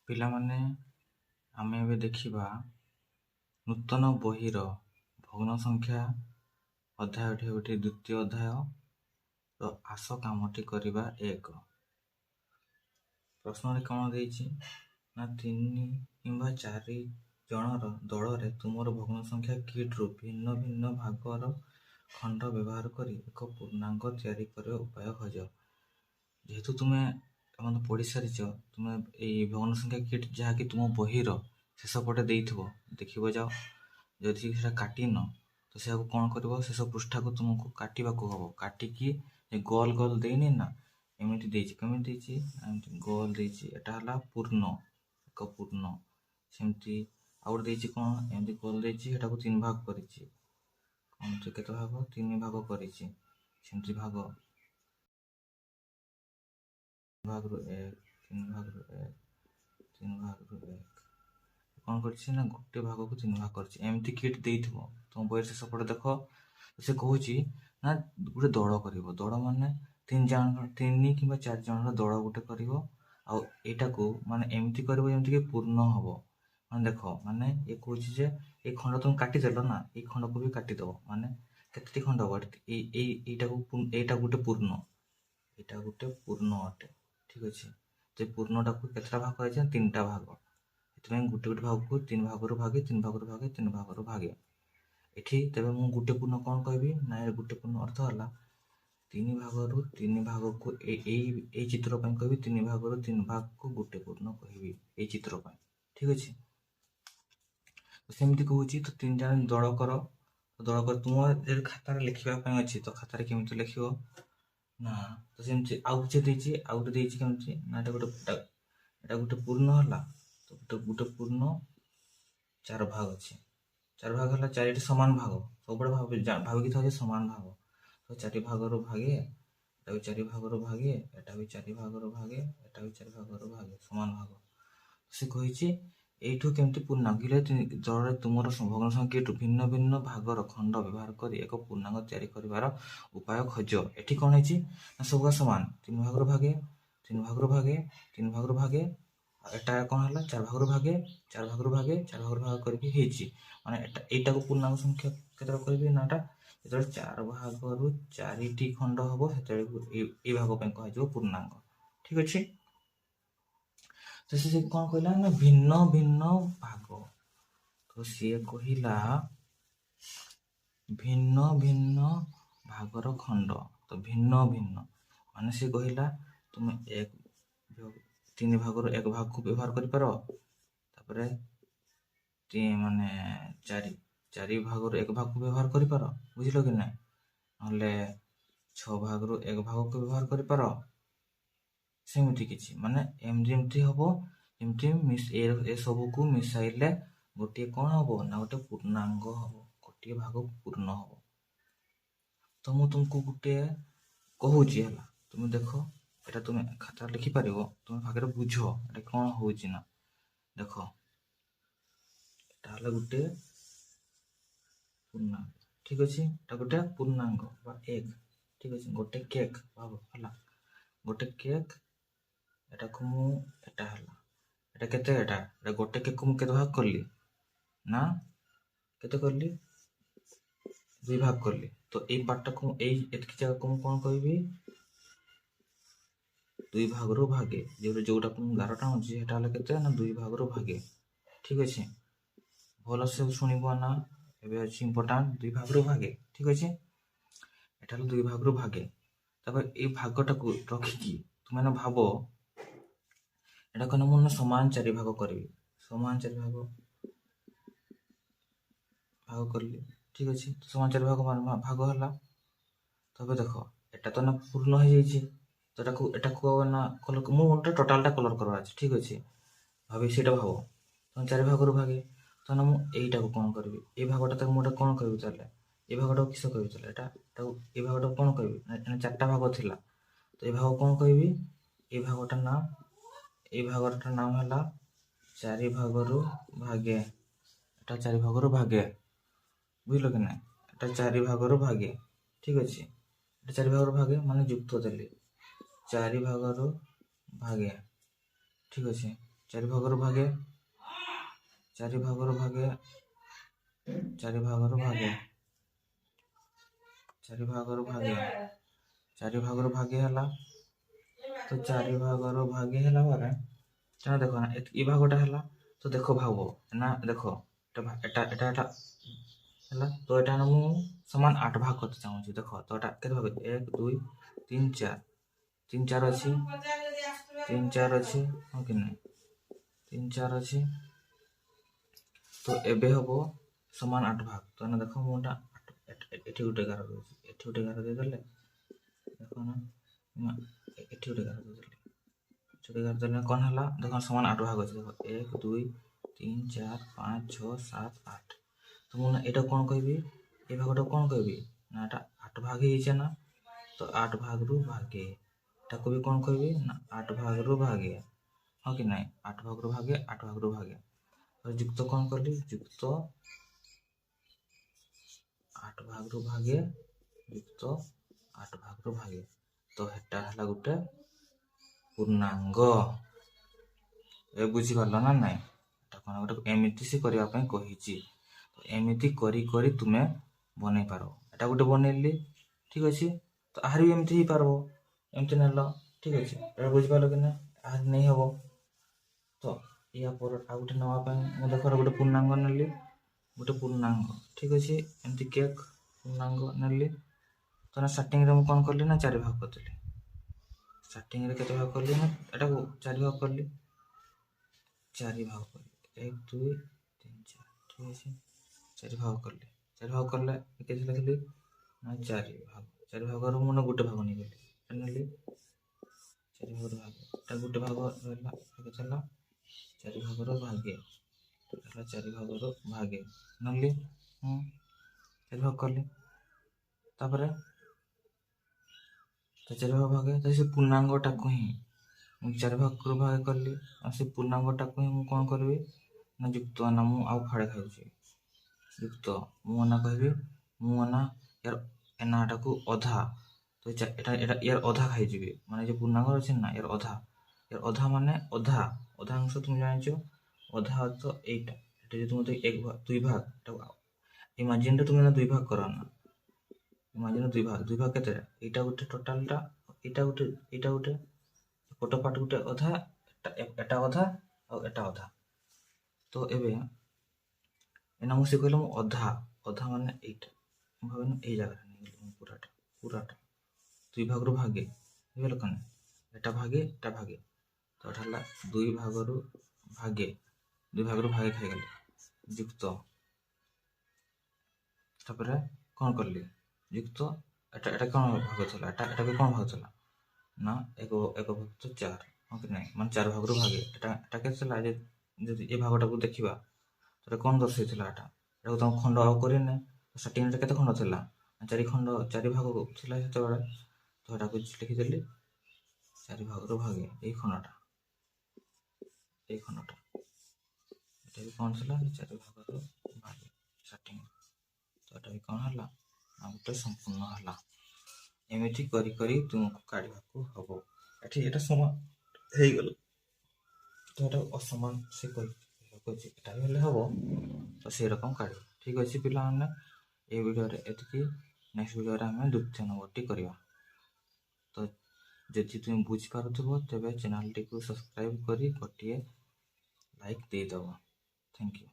ପିଲାମାନେ ଆମେ ଏବେ ଦେଖିବା ନୂତନ ବହିର ଭଗ୍ନ ସଂଖ୍ୟା ଅଧ୍ୟାୟଟି ହେଉଛି ଦ୍ୱିତୀୟ ଅଧ୍ୟାୟ। ଆସ କାମଟି କରିବା 1। ପ୍ରଶ୍ନରେ କ'ଣ ଦେଇଛି ନା 3 କିମ୍ବା 4 ଜଣର ଦଳରେ ତୁମର ଭଗ୍ନ ସଂଖ୍ୟା କିଟ୍ରୁ ଭିନ୍ନ ଭିନ୍ନ ଭାଗର ଖଣ୍ଡ ବ୍ୟବହାର କରି ଏକ ପୂର୍ଣ୍ଣାଙ୍ଗ ତିଆରି କରିବା ଉପାୟ ଖୋଜ। ଯେହେତୁ ତୁମେ ପଢ଼ି ସାରିଛ, ତୁମେ ଏଇ ଭଗ୍ନ ସଂଖ୍ୟା କିଟ୍ ଯାହାକି ତୁମ ବହିର ଶେଷ ପଟେ ଦେଇଥିବ, ଦେଖିବ ଯାଅ। ଯଦି ସେଟା କାଟିନ ତ ସେଆକୁ କ'ଣ କରିବ, ଶେଷ ପୃଷ୍ଠାକୁ ତୁମକୁ କାଟିବାକୁ ହବ। କାଟିକି ଗୋଲ ଗୋଲ ଦେଇନି ନା, ଏମିତି ଦେଇଛି। କେମିତି ଦେଇଛି? ଏମିତି ଗୋଲ ଦେଇଛି। ଏଟା ହେଲା ପୂର୍ଣ୍ଣ, ଏକ ପୂର୍ଣ୍ଣ। ସେମିତି ଆଉ ଗୋଟେ ଦେଇଛି କ'ଣ, ଏମିତି ଗୋଲ ଦେଇଛି, ସେଟାକୁ 3 ଭାଗ କରିଛି। କେତେ ଭାଗ? 3 ଭାଗ କରିଛି। ସେମିତି ଭାଗରୁ 1, 3 ଭାଗରୁ 1, 3 ଭାଗରୁ 1 କ'ଣ କରିଛି ନା ଗୋଟେ ଭାଗକୁ 3 ଭାଗ କରିଛି। ଏମିତି କିଟ୍ ଦେଇଥିବ ତୁମ ବହିର ଶେଷ ପଟେ ଦେଖ। ସେ କହୁଛି ନା ଗୋଟେ ଦଳ କରିବ। ଦଳ ମାନେ 3 କିମ୍ବା 4 ଜଣର ଦଳ ଗୋଟେ କରିବ। ଆଉ ଏଇଟାକୁ ମାନେ ଏମିତି କରିବ ଯେମିତିକି ପୂର୍ଣ୍ଣ ହବ। ମାନେ ଦେଖ, ମାନେ ଏ କହୁଛି ଯେ ଏଇ ଖଣ୍ଡ ତୁମେ କାଟିଦେଲ ନା, ଏଇ ଖଣ୍ଡକୁ ବି କାଟିଦବ। ମାନେ କେତେଟି ଖଣ୍ଡ ହବ? ଏଇଟା ଗୋଟେ ପୂର୍ଣ୍ଣ, ଏଇଟା ଗୋଟେ ପୂର୍ଣ୍ଣ ଅଟେ। ଠିକ୍ ଅଛି। ତ ପୂର୍ଣ୍ଣଟାକୁ କେତେଟା ଭାଗ କରାଯାଇଛି? 3ଟା ଭାଗ। ସେଥିପାଇଁ ଗୋଟେ ଭାଗକୁ 3 ଭାଗରୁ ଭାଗେ, 3 ଭାଗରୁ ଭାଗେ, 3 ଭାଗରୁ ଭାଗେ। ଏଠି ତେବେ ମୁଁ ଗୋଟେ ପୂର୍ଣ୍ଣ କ'ଣ କହିବି ନା, ଗୋଟେ ପୂର୍ଣ୍ଣ ଅର୍ଥ ହେଲା 3 ଭାଗରୁ 3 ଭାଗକୁ ଏଇ ଚିତ୍ର ପାଇଁ କହିବି 3 ଭାଗରୁ 3 ଭାଗକୁ ଗୋଟେ ପୂର୍ଣ୍ଣ କହିବି ଏଇ ଚିତ୍ର ପାଇଁ। ଠିକ୍ ଅଛି। ସେମିତି କହୁଛି ତ 3 ଜଣ ଦଳ କର। ଦଳ କର ତୁମ ଖାତାରେ ଲେଖିବା ପାଇଁ ଅଛି। ତ ଖାତାରେ କେମିତି ଲେଖିବ ନା, ତ ସେମିତି ଆଉ କିଛି ଦେଇଛି। ଆଉ ଗୋଟେ ଦେଇଛି କେମିତି ନା, ଏଟା ଗୋଟେ ପୂର୍ଣ୍ଣ ହେଲା। ତ ଗୋଟେ ପୂର୍ଣ୍ଣ 4 ଭାଗ ଅଛି। 4 ଭାଗ ହେଲା 4ଟି ସମାନ ଭାଗ। ସବୁବେଳେ ଭାବିକି ଥାଉ ଯେ ସମାନ ଭାଗ। ତ 4 ଭାଗରୁ ଭାଗେ, ଏଟା ବି 4 ଭାଗରୁ ଭାଗେ, ଏଟା ବି 4 ଭାଗରୁ ଭାଗେ, ଏଟା ବି 4 ଭାଗରୁ ଭାଗେ, ସମାନ ଭାଗ। ସେ କହିଛି ଏଇଠୁ କେମିତି ପୂର୍ଣ୍ଣାଙ୍ଗ ଦଳରେ ତୁମର ଭଗ୍ନ ସଂଖ୍ୟାଠୁ ଭିନ୍ନ ଭିନ୍ନ ଭାଗର ଖଣ୍ଡ ବ୍ୟବହାର କରି ଏକ ପୂର୍ଣ୍ଣାଙ୍ଗ ତିଆରି କରିବାର ଉପାୟ ଖୋଜ। ଏଠି କ'ଣ ହେଇଛି ନା, ସବୁ가 ସମାନ। 3 ଭାଗରୁ ଭାଗେ, 3 ଭାଗରୁ ଭାଗେ, 3 ଭାଗରୁ ଭାଗେ। ଏଟା କ'ଣ ହେଲା? 4 ଭାଗରୁ ଭାଗେ, 4 ଭାଗରୁ ଭାଗେ, 4 ଭାଗରୁ ଭାଗ କରିକି ହେଇଛି। ମାନେ ଏଇଟାକୁ ପୂର୍ଣ୍ଣାଙ୍ଗ ସଂଖ୍ୟା କେତେଟା କରିବି ନା, ଏଟା ଯେତେବେଳେ 4 ଭାଗରୁ 4ଟି ଖଣ୍ଡ ହବ, ସେତେବେଳେ ଏଇ ଭାଗ ପାଇଁ କୁହାଯିବ ପୂର୍ଣ୍ଣାଙ୍ଗ। ଠିକ୍ ଅଛି। ତ ସେ କ'ଣ କହିଲା ନା, ଭିନ୍ନ ଭିନ୍ନ ଭାଗ। ତ ସିଏ କହିଲା ଭିନ୍ନ ଭିନ୍ନ ଭାଗର ଖଣ୍ଡ। ତ ଭିନ୍ନ ଭିନ୍ନ ମାନେ ସେ କହିଲା ତୁମେ 3 ଭାଗରୁ 1 ଭାଗକୁ ବ୍ୟବହାର କରିପାର। ତାପରେ ମାନେ 4 ଭାଗରୁ 1 ଭାଗକୁ ବ୍ୟବହାର କରିପାର। ବୁଝିଲ କି ନାହିଁ? ନହେଲେ 6 ଭାଗରୁ 1 ଭାଗକୁ ବ୍ୟବହାର କରିପାର। ସେମିତି କିଛି ମାନେ ଏମିତି ହବ ଯେମିତି ଏସବୁକୁ ମିଶାଇଲେ ଗୋଟିଏ କ'ଣ ହବ ନା, ଗୋଟେ ପୂର୍ଣ୍ଣାଙ୍ଗ ହବ। ଗୋଟିଏ ଭାଗ ପୂର୍ଣ୍ଣ ହବ। ତ ମୁଁ ତୁମକୁ ଗୋଟେ କହୁଛି ହେଲା, ତୁମେ ଦେଖ। ଏଟା ତୁମେ ଖାତାରେ ଲେଖିପାରିବ। ତୁମେ ଭାଗରେ ବୁଝ ଏଟା କ'ଣ ହଉଛି ନା। ଦେଖ, ଏଟା ହେଲା ଗୋଟେ ପୂର୍ଣ୍ଣାଙ୍ଗ। ଠିକ୍ ଅଛି। ଏଟା ଗୋଟେ ପୂର୍ଣ୍ଣାଙ୍ଗ ବା 1। ଠିକ୍ ଅଛି। ଗୋଟେ କେକ୍ ଭାବ ହେଲା, ଗୋଟେ କେକ୍। ଏଟାକୁ ମୁଁ ଏଟା ହେଲା, ଏଟା କେତେ? ଏଟା ଗୋଟେ କେକ୍କୁ ମୁଁ କେତେ ଭାଗ କଲି ନା, କେତେ କଲି? 2 ଭାଗ କଲି। ତ ଏଇ ପାର୍ଟଟାକୁ ଏତିକି ଜାଗାକୁ ମୁଁ କ'ଣ କହିବି? 2 ଭାଗରୁ ଭାଗେ। ଯୋଉଟାକୁ ମୁଁ ଗାର ଟାଣୁଛି ସେଟା ହେଲା କେତେ ନା, 2 ଭାଗରୁ ଭାଗେ। ଠିକ୍ ଅଛି। ଭଲସେ ଶୁଣିବ ନା, ଏବେ ଅଛି ଇମ୍ପୋର୍ଟାଣ୍ଟ। 2 ଭାଗରୁ ଭାଗେ। ଠିକ୍ ଅଛି। ଏଟା ହେଲା 2 ଭାଗରୁ ଭାଗେ। ତାପରେ ଏଇ ଭାଗଟାକୁ ରଖିକି ତୁମେ ଭାବ, ଏଟା କ'ଣ ମୁଁ ସମାନ 4 ଭାଗ କରିବି। ସମାନ 4 ଭାଗ କଲି। ଠିକ୍ ଅଛି। ସମାନ 4 ଭାଗ ହେଲା। ତବେ ଦେଖ, ଏଟା ତ ନା ପୂର୍ଣ୍ଣ ହେଇଯାଇଛି। ତ ଏଟାକୁ ନା ମୁଁ ଗୋଟେ ଟୋଟାଲଟା କଲର କରିବାର ଅଛି। ଠିକ୍ ଅଛି। ସେଇଟା ଭାବ। ତମେ 4 ଭାଗରୁ ଭାଗେ। ତାହେଲେ ମୁଁ ଏଇଟାକୁ କ'ଣ କରିବି? ଏଇ ଭାଗଟା ତାକୁ ମୁଁ କ'ଣ କହିବି? ତାହେଲେ ଏଇ ଭାଗଟାକୁ କିସ କହିବି? ତାହେଲେ ଏଇ ଭାଗଟାକୁ କ'ଣ କହିବି? 4ଟା ଭାଗ ଥିଲା। ତ ଏଇ ଭାଗ କ'ଣ କହିବି? ଏଇ ଭାଗଟାର ନାମ ହେଲା 4 ଭାଗରୁ ଭାଗେ। ଏଟା 4 ଭାଗରୁ ଭାଗେ। ବୁଝିଲ କି ନାହିଁ? ଏଟା 4 ଭାଗରୁ ଭାଗେ। ଠିକ୍ ଅଛି। ଏଟା 4 ଭାଗରୁ ଭାଗେ ମାନେ ଯୁକ୍ତ ଦେଲି। 4 ଭାଗରୁ ଭାଗେ। ଠିକ୍ ଅଛି। ଚାରି ଭାଗରୁ ଭାଗେ, ଚାରି ଭାଗରୁ ଭାଗେ, ଚାରି ଭାଗରୁ ଭାଗେ, ଚାରି ଭାଗରୁ ଭାଗେ, ଚାରି ଭାଗରୁ ଭାଗେ ହେଲା। ତ ଚାରି ଭାଗରୁ ଭାଗେ ହେଲା ପରେ ତେଣୁ ଦେଖ ନା ଏ ଭାଗଟା ହେଲା। ତ ଦେଖ ଭାଗ ନା ଦେଖ ଏଟା ହେଲା। ତ ଏଟା ମୁଁ ସମାନ 8 ଭାଗ କରତେ ଚାହୁଁଛି। ଦେଖ ତ ଏଟା କେତେ ଭାଗ 1 2 3 4 3 4 ଅଛି, 3 4 ଅଛି, ହଁ କି ନାହିଁ 3 4 ଅଛି। ତ ଏବେ ହବ ସମାନ 8 ଭାଗ। ତ ନା ଦେଖ ମୁଁ ଏଠି ଗୋଟେ ଗାର ଦଉଛି, ଏଠି ଗୋଟେ ଗାର ଦେଇଦେଲେ ଦେଖ ନା ଏଠି ଗୋଟେ ଗାର ଦେଇଦେଲେ, ଏଠି ଗୋଟେ ଗାର ଦେଲେ କ'ଣ ହେଲା ଦେଖ ସମାନ 8 ଭାଗ ଅଛି। ଦେଖ 1 2 3 4 5 6 7 8। ତ ମୁଁ ନା ଏଇଟା କ'ଣ କହିବି, ଏ ଭାଗଟା କ'ଣ କହିବି ନା ଏଟା 8 ଭାଗ ହେଇଛେ ନା। ତ 8 ଭାଗରୁ ଭାଗେ, ଏଟାକୁ ବି କ'ଣ କହିବି ନା 8 ଭାଗରୁ ଭାଗେ, ହଁ କି ନାହିଁ 8 ଭାଗରୁ ଭାଗେ, 8 ଭାଗରୁ ଭାଗେ। ଯୁକ୍ତ କ'ଣ କଲି, ଯୁକ୍ତ 8 ଭାଗରୁ ଭାଗେ, ଯୁକ୍ତ 8 ଭାଗରୁ ଭାଗେ। ତ ହେଟା ହେଲା ଗୋଟେ ପୂର୍ଣ୍ଣାଙ୍ଗ। ଏ ବୁଝିପାରିଲ ନା ନାଇଁ? ଏଟା କ'ଣ ଗୋଟେ ଏମିତି ସେ କରିବା ପାଇଁ କହିଛି। ତ ଏମିତି କରି କରି ତୁମେ ବନେଇ ପାର। ଏଟା ଗୋଟେ ବନେଇଲି, ଠିକ ଅଛି। ତ ଆହୁରି ବି ଏମିତି ହେଇପାରିବ, ଏମିତି ନେଲ, ଠିକ ଅଛି। ଏଟା ବୁଝିପାରିଲ କି ନା? ଆହୁରି ନେଇ ହବ। ତ ୟା ପରେ ଆଉ ଗୋଟେ ନେବା ପାଇଁ ମୁଁ ଦେଖ ଗୋଟେ ପୂର୍ଣ୍ଣାଙ୍ଗ ନେଲି, ଗୋଟେ ପୂର୍ଣ୍ଣାଙ୍ଗ, ଠିକ ଅଛି। ଏମିତି କେକ୍ ପୂର୍ଣ୍ଣାଙ୍ଗ ନେଲି। ତ ନା ଷ୍ଟାର୍ଟିଂରେ ମୁଁ କ'ଣ କଲି ନା 4 ଭାଗ କରିଦେଲି। ଷ୍ଟାର୍ଟିଂରେ କେତେ ଭାଗ କଲି ନା ଏଟାକୁ 4 ଭାଗ କଲି, 4 ଭାଗ କଲି 1 2 3 4, ଠିକ ଅଛି। 4 ଭାଗ କଲି, 4 ଭାଗ କଲେ କେତେ ଲେଖିଲି ନା 4 ଭାଗ। 4 ଭାଗରୁ ମୁଁ ଗୋଟେ ଭାଗ ନେଇଗଲି, ନେଲି 4 ଭାଗରୁ ଭାଗେ, ଏଟା ଗୋଟେ ଭାଗ ରହିଲା, କେତେ ହେଲା 4 ଭାଗରୁ ଭାଗେ, ହେଲା 4 ଭାଗରୁ ଭାଗେ ନେଲି, 4 ଭାଗ କଲି। ତାପରେ 4 ଭାଗ ଭାଗେ, ତ ସେ ପୂର୍ଣ୍ଣାଙ୍ଗଟାକୁ ହିଁ ମୁଁ 4 ଭାଗରୁ ଭାଗ କଲି। ଆଉ ସେ ପୂର୍ଣ୍ଣାଙ୍ଗଟାକୁ ହିଁ ମୁଁ କ'ଣ କରିବି ନା ଯୁକ୍ତ ନା ମୁଁ ଆଉ ଫାଳେ ଖାଉଛି ଯୁକ୍ତ ମୁଁ ନା କହିବି, ମୁଁ ନା ଏ ନାଟାକୁ ଅଧା। ତ ଏଟା ୟାର ଅଧା ଖାଇଯିବି, ମାନେ ଯେ ପୂର୍ଣ୍ଣାଙ୍ଗ ଅଛି ନା ୟାର ଅଧା ମାନେ ଅଧା ଅଂଶ তুমি ଜାଣିଛ। ଅଧା ଅର୍ଥ এইটা, এটা যদি তুমি 2 ভাগ, ইমাজিনটা তুমি না 2 ভাগ করা না, ইমাজিন 2 ভাগ কেতে, এইটা গোটে টোটালটা, এইটা গোটে পଟ পাট গোটে ଅଧା, এটা ଅଧା ଆଉ এটা ଅଧା। ତ ଏବେ ଏନା ମୁଁ ସେ କହିଲେ ମୁଁ ଅଧା ମାନେ এইটা, ମୁଁ ଭାବିନି ଏଇ ଜାଗାରେ ନେଇଗଲି ମୁଁ ପୁରାଟା 2 ଭାଗରୁ ଭାଗେ, ବୁଝିପାରିଲ କ'ଣ? এটা ଭାଗେ, এটা ଭାଗେ। ତ ଏଟା ହେଲା 2 ଭାଗରୁ ଭାଗେ, 2 ଭାଗରୁ ଭାଗେ ଖାଇଗଲି, ଯୁକ୍ତ ତାପରେ କ'ଣ କଲି ଯୁକ୍ତ এটা କ'ଣ ଭାଗ ଥିଲା, এটা ବି କ'ଣ ଭାଗ ଥିଲା ନା 1/4, ହଁ କି ନାହିଁ, ମାନେ 4 ଭାଗରୁ ଭାଗେ। ଏଟା କେତେ ଥିଲା, ଯଦି ଏ ଭାଗଟାକୁ ଦେଖିବା ତାହେଲେ କ'ଣ ଦର୍ଶାଇଥିଲା, ଏଟାକୁ ତମ ଖଣ୍ଡ ଆଉ କରିନେ। ଷ୍ଟାର୍ଟିଂରେ କେତେ ଖଣ୍ଡ ଥିଲା, 4 ଖଣ୍ଡ, 4 ଭାଗ ଥିଲା ସେତେବେଳେ। ତ ଏଟାକୁ ଲେଖିଦେଲି 4 ଭାଗରୁ ଭାଗେ, ଏଇ ଖଣ୍ଡଟା ଏଟା ବି କ'ଣ ଥିଲା 4 ଭାଗରୁ ଭାଗେ ଷ୍ଟାର୍ଟିଂ। ତ ଏଟା ବି କ'ଣ ହେଲା ନା ଗୋଟେ ସମ୍ପୂର୍ଣ୍ଣ ହେଲା। ଏମିତି କରି କରି ତୁମକୁ କାଢ଼ିବାକୁ ହବ। ଏଠି ଏଟା ସମାନ ହେଇଗଲା, ତ ଏଟା ଅସମାନ ସେ କହିଛି ଏଟା ବି ହେଲେ ହବ। ତ ସେଇ ରକମ କାଢ଼ିବ, ଠିକ ଅଛି ପିଲାମାନେ। এই ଭିଡ଼ିଓରେ ଏତିକି। ନେକ୍ସଟ ଭିଡ଼ିଓରେ ଆମେ ଦ୍ୱିତୀୟ ନମ୍ବରଟି କରିବା। ତ ଯଦି ତୁମେ ବୁଝିପାରୁଥିବ ତେବେ ଚ୍ୟାନେଲଟିକୁ ସବସ୍କ୍ରାଇବ୍ କରି ଗୋଟିଏ ଲାଇକ୍ ଦେଇଦେବ। Thank you.